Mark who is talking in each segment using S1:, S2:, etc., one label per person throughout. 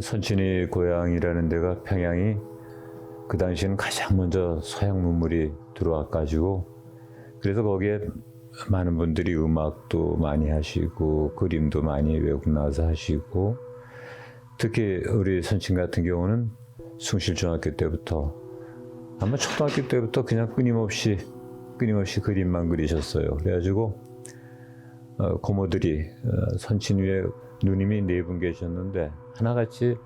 S1: 선친이 고향이라는 데가 평양이 그 당시에는 가장 먼저 서양 문물이 들어와가지고 그래서 거기에 많은 분들이 음악도 많이 하시고 그림도 많이 외국 나와서 하시고 특히 우리 선친 같은 경우는 숭실중학교 때부터 아마 초등학교 때부터 그냥 끊임없이 그림만 그리셨어요. 그래가지고 고모들이 선친 위에 누님이 4분 계셨는데 하나같이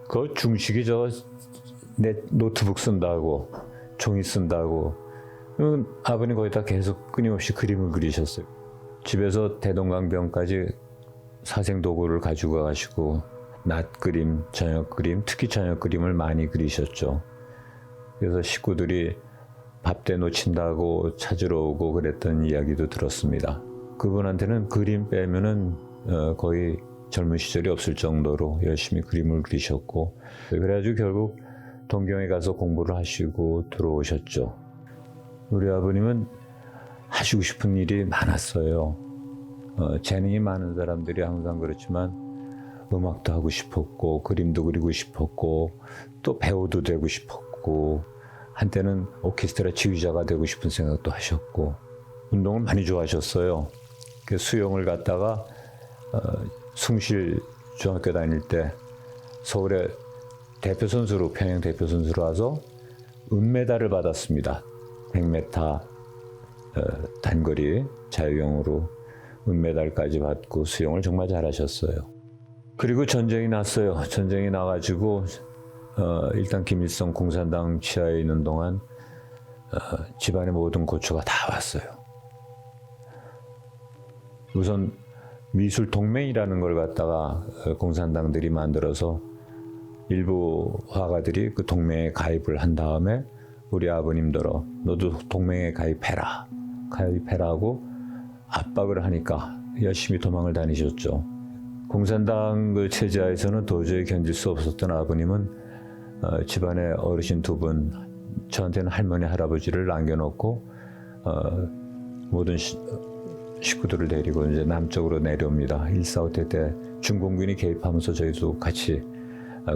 S1: 그 중식이 내 노트북 쓴다고 종이 쓴다고 아버님 거기다 계속 끊임없이 그림을 그리셨어요. 집에서 대동강변까지 사생 도구를 가지고 가시고 낮 그림, 저녁 그림, 특히 저녁 그림을 많이 그리셨죠. 그래서 식구들이 밥 때 놓친다고 찾으러 오고 그랬던 이야기도 들었습니다. 그분한테는 그림 빼면은 거의 젊은 시절이 없을 정도로 열심히 그림을 그리셨고 그래가지고 결국 동경에 가서 공부를 하시고 들어오셨죠. 우리 아버님은 하시고 싶은 일이 많았어요. 재능이 많은 사람들이 항상 그렇지만 음악도 하고 싶었고 그림도 그리고 싶었고 또 배우도 되고 싶었고 한때는 오케스트라 지휘자가 되고 싶은 생각도 하셨고 운동을 많이 좋아하셨어요. 수영을 갔다가 숭실 중학교 다닐 때 서울에 대표 선수로 평양 대표 선수로 와서 은메달을 받았습니다. 100m 단거리 자유형으로 은메달까지 받고 수영을 정말 잘하셨어요. 그리고 전쟁이 났어요. 전쟁이 나가지고 일단 김일성 공산당 치하에 있는 동안 집안의 모든 고초가 다 왔어요. 우선 미술 동맹이라는 걸 갖다가 공산당들이 만들어서 일부 화가들이 그 동맹에 가입을 한 다음에 우리 아버님들어 너도 동맹에 가입해라고 압박을 하니까 열심히 도망을 다니셨죠. 공산당 그 체제하에서는 도저히 견딜 수 없었던 아버님은 집안에 어르신 2분, 저한테는 할머니, 할아버지를 남겨놓고 모든 식구들을 데리고 이제 남쪽으로 내려옵니다. 1.4.5 때 중공군이 개입하면서 저희도 같이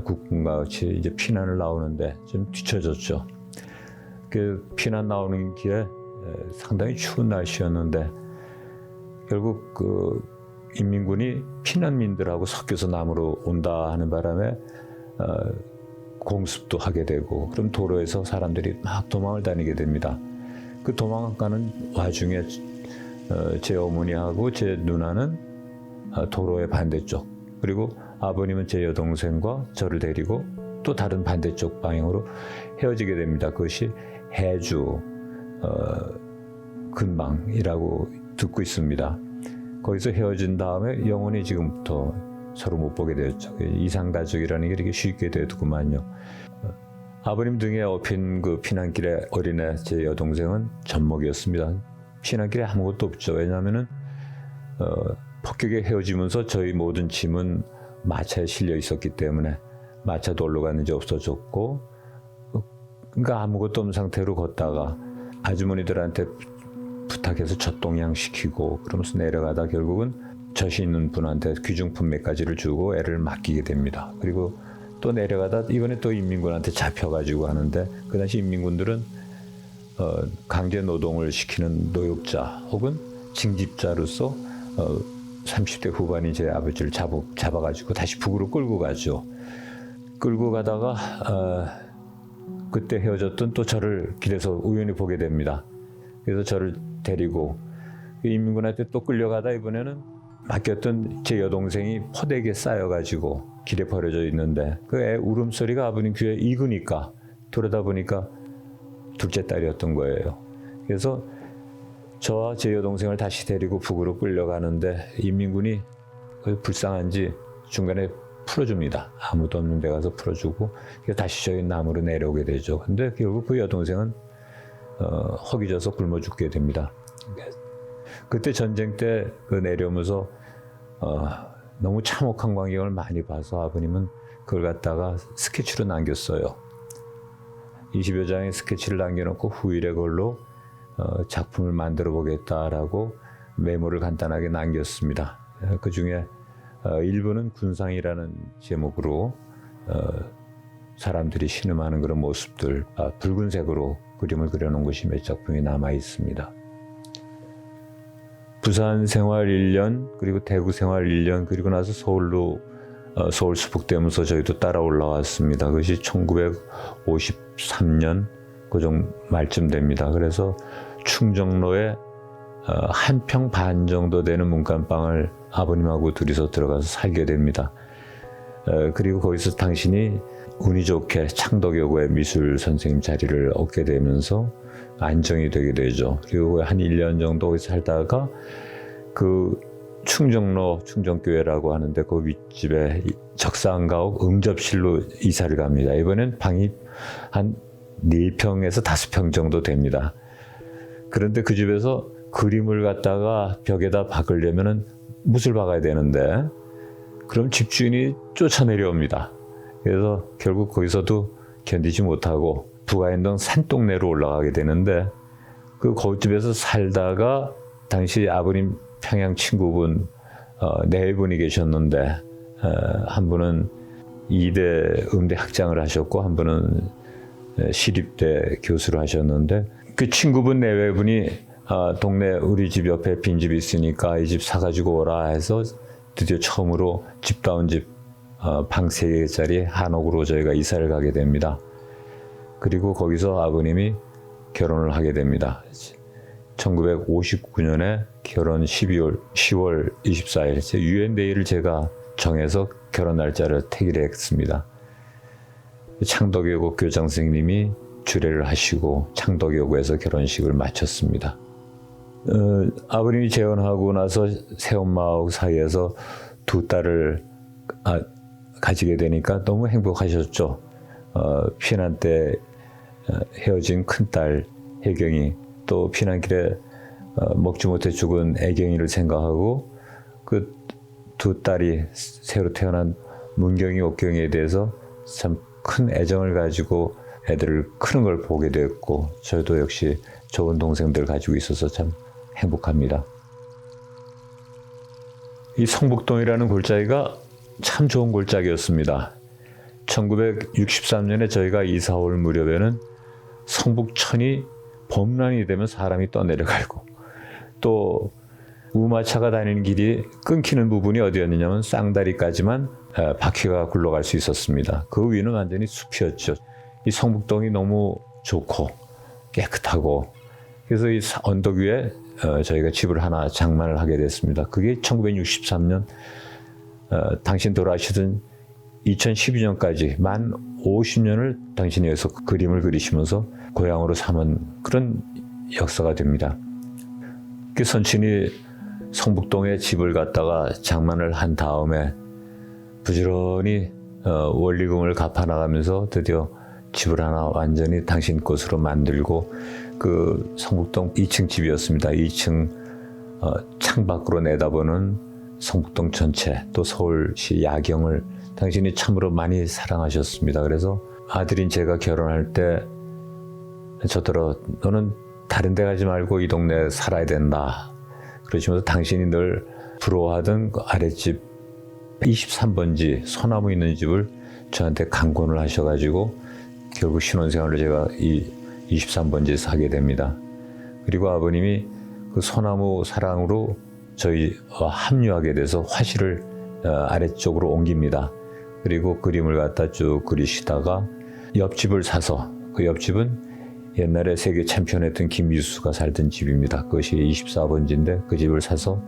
S1: 국군과 같이 이제 피난을 나오는데 좀 뒤처졌죠. 그 피난 나오는 길에 상당히 추운 날씨였는데 결국 그 인민군이 피난민들하고 섞여서 남으로 온다 하는 바람에 공습도 하게 되고 그럼 도로에서 사람들이 막 도망을 다니게 됩니다. 그 도망가는 와중에 제 어머니하고 제 누나는 도로의 반대쪽 그리고 아버님은 제 여동생과 저를 데리고 또 다른 반대쪽 방향으로 헤어지게 됩니다. 그것이 해주 근방이라고 듣고 있습니다. 거기서 헤어진 다음에 영원히 지금부터 서로 못 보게 되었죠. 이상가족이라는 게 이렇게 쉽게 되더구만요. 아버님 등에 업힌 그 피난길의 어린애 제 여동생은 젖먹이었습니다. 피난길에 아무것도 없죠. 왜냐하면은 폭격에 헤어지면서 저희 모든 짐은 마차에 실려 있었기 때문에 마차도 어디로 갔는지 없어졌고 그러니까 아무것도 없는 상태로 걷다가 아주머니들한테 부탁해서 젖동양 시키고 그러면서 내려가다 결국은 젖이 있는 분한테 귀중품 몇 가지를 주고 애를 맡기게 됩니다. 그리고 또 내려가다 이번에 또 인민군한테 잡혀가지고 하는데 그 당시 인민군들은 강제 노동을 시키는 노역자 혹은 징집자로서 30대 후반인 제 아버지를 잡아가지고 다시 북으로 끌고 가죠. 끌고 가다가 그때 헤어졌던 또 저를 길에서 우연히 보게 됩니다. 그래서 저를 데리고 인민군한테 또 끌려가다 이번에는 맡겼던 제 여동생이 포대기에 쌓여가지고 길에 버려져 있는데 그 애 울음소리가 아버님 귀에 익으니까 돌아다 보니까 둘째 딸이었던 거예요. 그래서 저와 제 여동생을 다시 데리고 북으로 끌려가는데 인민군이 불쌍한지 중간에 풀어줍니다. 아무도 없는 데 가서 풀어주고 다시 저희 남으로 내려오게 되죠. 근데 결국 그 여동생은 허기져서 굶어 죽게 됩니다. 그때 전쟁 때 그 내려오면서 너무 참혹한 광경을 많이 봐서 아버님은 그걸 갖다가 스케치로 남겼어요. 20여 장의 스케치를 남겨놓고 후일에 그걸로 작품을 만들어 보겠다라고 메모를 간단하게 남겼습니다. 그 중에 일부는 군상이라는 제목으로 사람들이 신음하는 그런 모습들, 붉은색으로 그림을 그려놓은 것이 몇 작품이 남아 있습니다. 부산 생활 1년, 그리고 대구 생활 1년, 그리고 나서 서울로 서울 수북대문서 저희도 따라 올라왔습니다. 그것이 1953년 그정 말쯤 됩니다. 그래서 충정로에 한 평 반 정도 되는 문간방을 아버님하고 둘이서 들어가서 살게 됩니다. 그리고 거기서 당신이 운이 좋게 창덕여고의 미술 선생님 자리를 얻게 되면서 안정이 되게 되죠. 그리고 한 1년 정도 거기서 살다가 그 충정로 충정교회라고 하는데 그 윗집에 적상가옥 응접실로 이사를 갑니다. 이번엔 방이 한 4평에서 5평 정도 됩니다. 그런데 그 집에서 그림을 갖다가 벽에다 박으려면은 못을 박아야 되는데 그럼 집주인이 쫓아내려옵니다. 그래서 결국 거기서도 견디지 못하고 부가현동 산동네로 올라가게 되는데 그 거집에서 살다가 당시 아버님 평양 친구분 4분이 계셨는데 한 분은 2대 음대 학장을 하셨고 한 분은 시립대 교수를 하셨는데 그 친구분 4분이 동네 우리 집 옆에 빈집이 있으니까 이 집 사가지고 오라 해서 드디어 처음으로 집다운 집 방 3개짜리 한옥으로 저희가 이사를 가게 됩니다. 그리고 거기서 아버님이 결혼을 하게 됩니다. 1959년에 결혼 10월 24일 유엔데이를 제가 정해서 결혼 날짜를 택일했습니다. 창덕여고 교장 선생님이 주례를 하시고 창덕여고에서 결혼식을 마쳤습니다. 아버님이 재혼하고 나서 새엄마하고 사이에서 2 딸을 가지게 되니까 너무 행복하셨죠. 피난 때 헤어진 큰딸 혜경이 또 피난길에 먹지 못해 죽은 애경이를 생각하고 그 2 딸이 새로 태어난 문경이, 옥경이에 대해서 참 큰 애정을 가지고 애들을 크는 걸 보게 됐고 저도 역시 좋은 동생들 가지고 있어서 참 행복합니다. 이 성북동이라는 골짜기가 참 좋은 골짜기였습니다. 1963년에 저희가 이사 올 무렵에는 성북천이 범람이 되면 사람이 떠내려가고 또 우마차가 다니는 길이 끊기는 부분이 어디였느냐면 쌍다리까지만 바퀴가 굴러갈 수 있었습니다. 그 위는 완전히 숲이었죠. 이 성북동이 너무 좋고 깨끗하고 그래서 이 언덕 위에 저희가 집을 하나 장만을 하게 됐습니다. 그게 1963년 당신 돌아가시던 2012년까지 만 50년을 당신이 여기서 그림을 그리시면서 고향으로 삼은 그런 역사가 됩니다. 그 선친이 성북동에 집을 갖다가 장만을 한 다음에 부지런히 원리금을 갚아 나가면서 드디어 집을 하나 완전히 당신 것으로 만들고 그 성북동 2층 집이었습니다. 2층 창밖으로 내다보는 성북동 전체 또 서울시 야경을 당신이 참으로 많이 사랑하셨습니다. 그래서 아들인 제가 결혼할 때 저더러 너는 다른 데 가지 말고 이 동네에 살아야 된다. 그러시면서 당신이 늘 부러워하던 그 아랫집 23번지 소나무 있는 집을 저한테 강권을 하셔가지고 결국 신혼생활을 제가 이 23번지에서 하게 됩니다. 그리고 아버님이 그 소나무 사랑으로 저희와 합류하게 돼서 화실을 아래쪽으로 옮깁니다. 그리고 그림을 갖다 쭉 그리시다가 옆집을 사서 그 옆집은 옛날에 세계 챔피언했던 김미수가 살던 집입니다. 그것이 24번지인데 그 집을 사서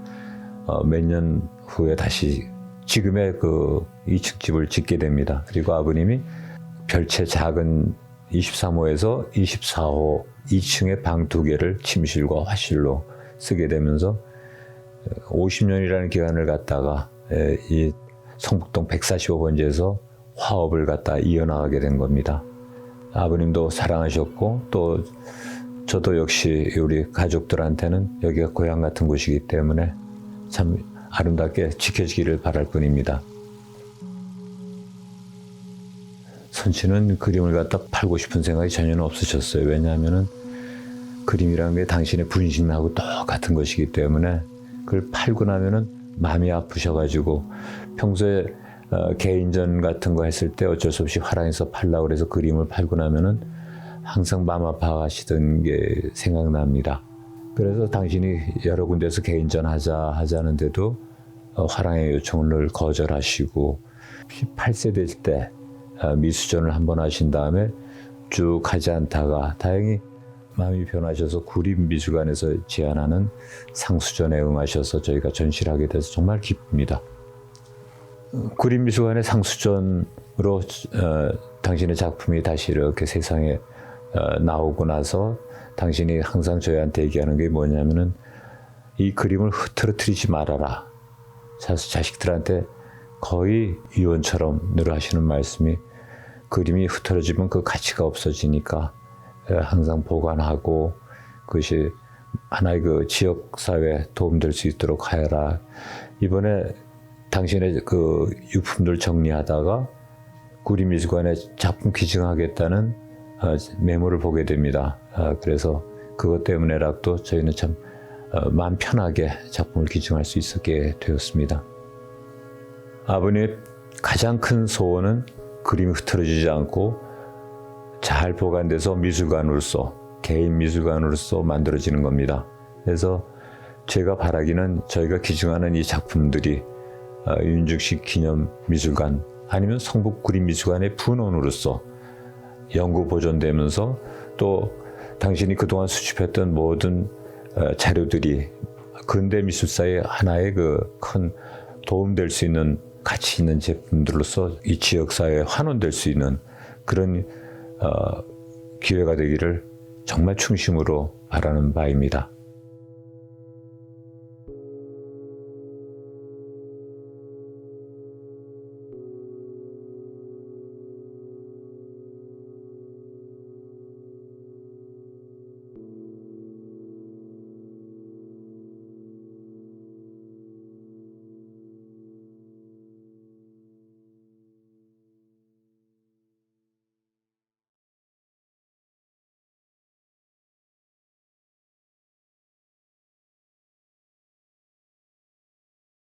S1: 몇 년 후에 다시 지금의 그 2층 집을 짓게 됩니다. 그리고 아버님이 별채 작은 23호에서 24호 2층에 방 2개를 침실과 화실로 쓰게 되면서 50년이라는 기간을 갖다가 이 성북동 145번지에서 화업을 갖다 이어나가게 된 겁니다. 아버님도 사랑하셨고 또 저도 역시 우리 가족들한테는 여기가 고향 같은 곳이기 때문에 참 아름답게 지켜지기를 바랄 뿐입니다. 선치는 그림을 갖다 팔고 싶은 생각이 전혀 없으셨어요. 왜냐하면 그림이라는 게 당신의 분신하고 똑같은 것이기 때문에 그걸 팔고 나면은 마음이 아프셔가지고 평소에 개인전 같은 거 했을 때 어쩔 수 없이 화랑에서 팔라고 그래서 그림을 팔고 나면은 항상 마음 아파하시던 게 생각납니다. 그래서 당신이 여러 군데서 개인전 하자는데도 화랑의 요청을 늘 거절하시고 18세 될 때 미수전을 한 번 하신 다음에 쭉 하지 않다가 다행히 마음이 변하셔서 구림미술관에서 제안하는 상수전에 응하셔서 저희가 전시를 하게 돼서 정말 기쁩니다. 구림미술관의 상수전으로 당신의 작품이 다시 이렇게 세상에 나오고 나서 당신이 항상 저희한테 얘기하는 게 뭐냐면은 이 그림을 흐트러뜨리지 말아라. 자식들한테 거의 유언처럼 늘 하시는 말씀이 그림이 흐트러지면 그 가치가 없어지니까 항상 보관하고 그것이 하나의 그 지역사회에 도움될 수 있도록 하여라. 이번에 당신의 그 유품들 정리하다가 구림미술관에 작품 기증하겠다는 메모를 보게 됩니다. 그래서 그것 때문에라도 저희는 참 마음 편하게 작품을 기증할 수 있었게 되었습니다. 아버님의 가장 큰 소원은 그림이 흐트러지지 않고 잘 보관돼서 미술관으로서 개인 미술관으로서 만들어지는 겁니다. 그래서 제가 바라기는 저희가 기증하는 이 작품들이 윤중식 기념미술관 아니면 성북구림미술관의 분원으로서 영구 보존되면서 또 당신이 그동안 수집했던 모든 자료들이 근대 미술사의 하나의 그 큰 도움될 수 있는 가치 있는 제품들로서 이 지역사회에 환원될 수 있는 그런 기회가 되기를 정말 충심으로 바라는 바입니다.